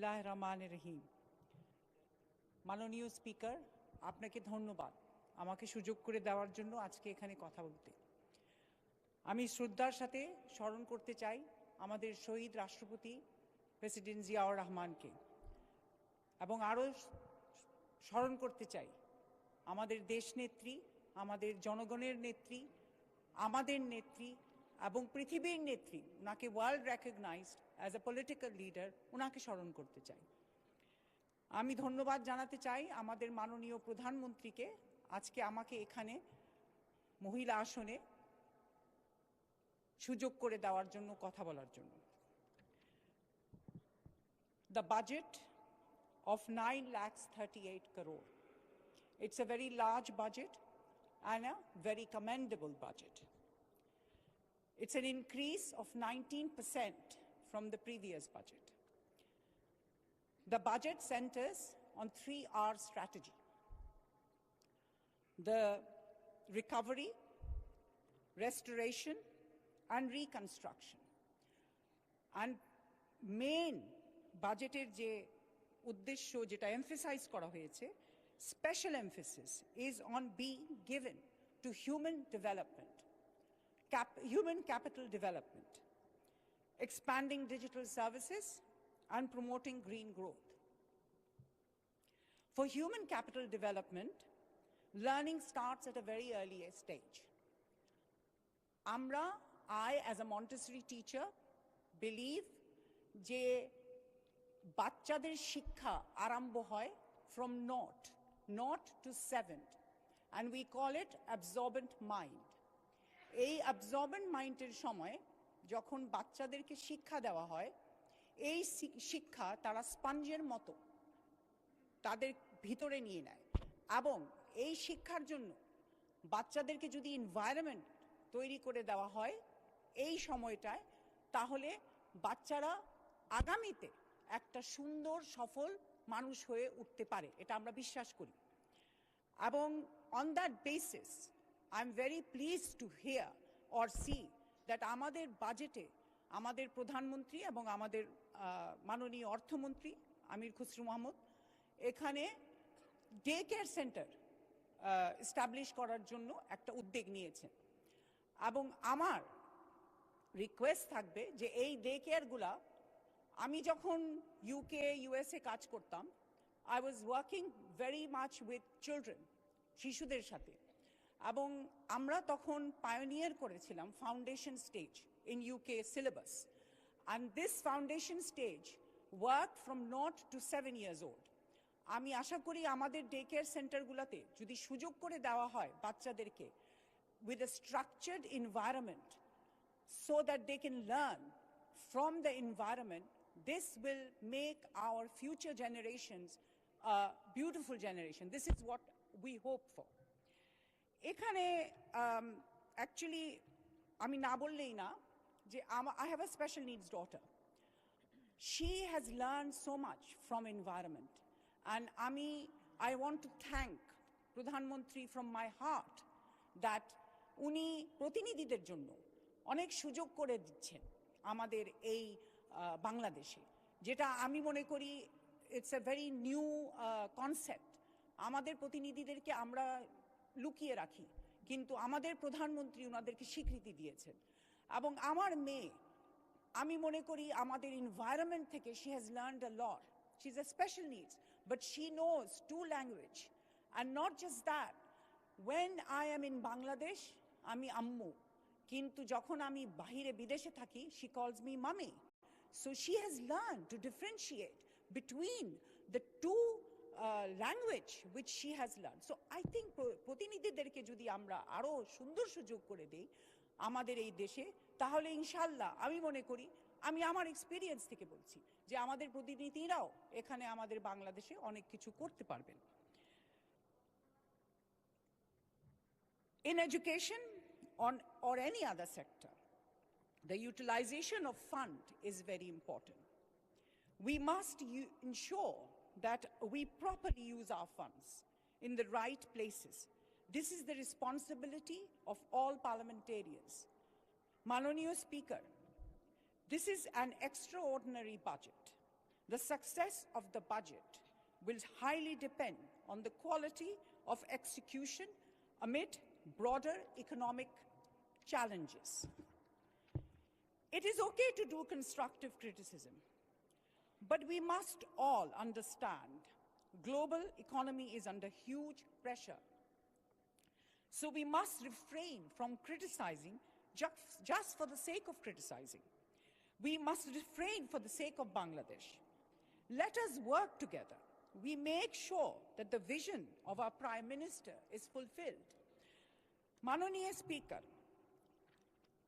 বিসমিল্লাহির রহমানির রহিম। মাননীয় স্পিকার, আপনাকে ধন্যবাদ আমাকে সুযোগ করে দেওয়ার জন্য আজকে এখানে কথা বলতে। আমি শ্রদ্ধার সাথে স্মরণ করতে চাই আমাদের শহীদ রাষ্ট্রপতি প্রেসিডেন্ট জিয়াউর রহমানকে, এবং আরও স্মরণ করতে চাই আমাদের দেশনেত্রী, আমাদের জনগণের নেত্রী, আমাদের নেত্রী এবং পৃথিবীর নেত্রী, ওনাকে world recognized as a political leader, ওনাকে স্মরণ করতে চাই। আমি ধন্যবাদ জানাতে চাই আমাদের মাননীয় প্রধানমন্ত্রীকে আজকে আমাকে এখানে মহিলা আসনে সুযোগ করে দেওয়ার জন্য, কথা বলার জন্য। The budget of 9,38 crore. It's a very large budget and a very commendable budget. It's an increase of 19% from the previous budget. The budget centers on 3R strategy: the recovery, restoration, and reconstruction. And main budgeter je uddeshyo jeta emphasize kora hoyeche, special emphasis is on being given to human development, human capital development, expanding digital services, and promoting green growth. For human capital development, learning starts at a very early stage. I, as a Montessori teacher, believe যে বাচ্চাদের শিক্ষা আরম্ভ হয় from naught to 7th, and we call it absorbent mind. এই absorbent মাইন্ডের সময় যখন বাচ্চাদেরকে শিক্ষা দেওয়া হয়, এই শিক্ষা তারা স্পঞ্জের মতো তাদের ভিতরে নিয়ে নেয়, এবং এই শিক্ষার জন্য বাচ্চাদেরকে যদি এনভায়রনমেন্ট তৈরি করে দেওয়া হয় এই সময়টায়, তাহলে বাচ্চারা আগামীতে একটা সুন্দর সফল মানুষ হয়ে উঠতে পারে, এটা আমরা বিশ্বাস করি। এবং on that basis I am very pleased to hear or see that আমাদের বাজেটে আমাদের প্রধানমন্ত্রী এবং আমাদের মাননীয় অর্থমন্ত্রী আমির খুসরু মাহমুদ এখানে ডে কেয়ার সেন্টার এস্টাবলিশ করার জন্য একটা উদ্যোগ নিয়েছেন। এবং আমার রিকোয়েস্ট থাকবে যে এই ডে কেয়ারগুলা, আমি যখন ইউকে ইউএসএ কাজ করতাম, I was working very much with children, শিশুদের সাথে, এবং আমরা তখন পায়োনিয়ার করেছিলাম foundation stage in UK syllabus, and this foundation stage work from 0 to 7 years old. আমি আশা করি আমাদের ডে কেয়ার সেন্টারগুলোতে যদি সুযোগ করে দেওয়া হয় বাচ্চাদেরকে with a structured environment so that they can learn from the environment, this will make our future generations a beautiful generation. This is what we hope for. এখানে actually আমি না বললেই না যে I have a special needs daughter. She has learned so much from environment, and I want to thank প্রধানমন্ত্রী from my heart that উনি প্রতিনিধিদের জন্য অনেক সুযোগ করে দিচ্ছেন আমাদের এই বাংলাদেশে, যেটা আমি মনে করি it's a very new concept. আমাদের প্রতিনিধিদেরকে আমরা লুকিয়ে রাখি, কিন্তু আমাদের প্রধানমন্ত্রী ওনাদেরকে স্বীকৃতি দিয়েছেন। এবং আমার মেয়ে, আমি মনে করি আমাদের এনভায়রনমেন্ট থেকে she has learned a lot. She is a special needs, but she knows 2 languages. And not just that, when I am in Bangladesh, আমি আম্মু, কিন্তু যখন আমি বাহিরে বিদেশে থাকি, she calls me mommy. So she has learned to differentiate between the 2 language which she has learned. So I think প্রতিনিধিদেরকে যদি আমরা আরো সুন্দর সুযোগ করে দেই আমাদের এই দেশে, তাহলে ইনশাআল্লাহ আমি মনে করি, আমি আমার এক্সপেরিয়েন্স থেকে বলছি যে আমাদের প্রতিনিধিরাও এখানে আমাদের বাংলাদেশে অনেক কিছু করতে পারবেন। In education or any other sector, the utilization of fund is very important. We must ensure that we properly use our funds in the right places. This is the responsibility of all parliamentarians. Manoniya Speaker, this is an extraordinary budget. The success of the budget will highly depend on the quality of execution amid broader economic challenges. It is okay to do constructive criticism, but we must all understand global economy is under huge pressure. So we must refrain from criticizing just for the sake of criticizing. We must refrain for the sake of Bangladesh. Let us work together. We make sure that the vision of our Prime Minister is fulfilled. মাননীয় speaker,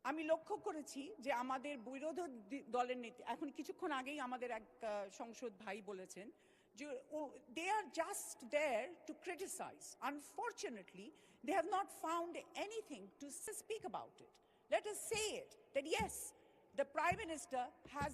আমি লক্ষ্য করেছি যে আমাদের বিরোধী দলের নেতা এখন কিছুক্ষণ আগেই আমাদের এক সংসদ ভাই বলেছেন যে they are just there to criticize. Unfortunately, they have not found anything to speak about it. Let us say it, that yes, the Prime Minister has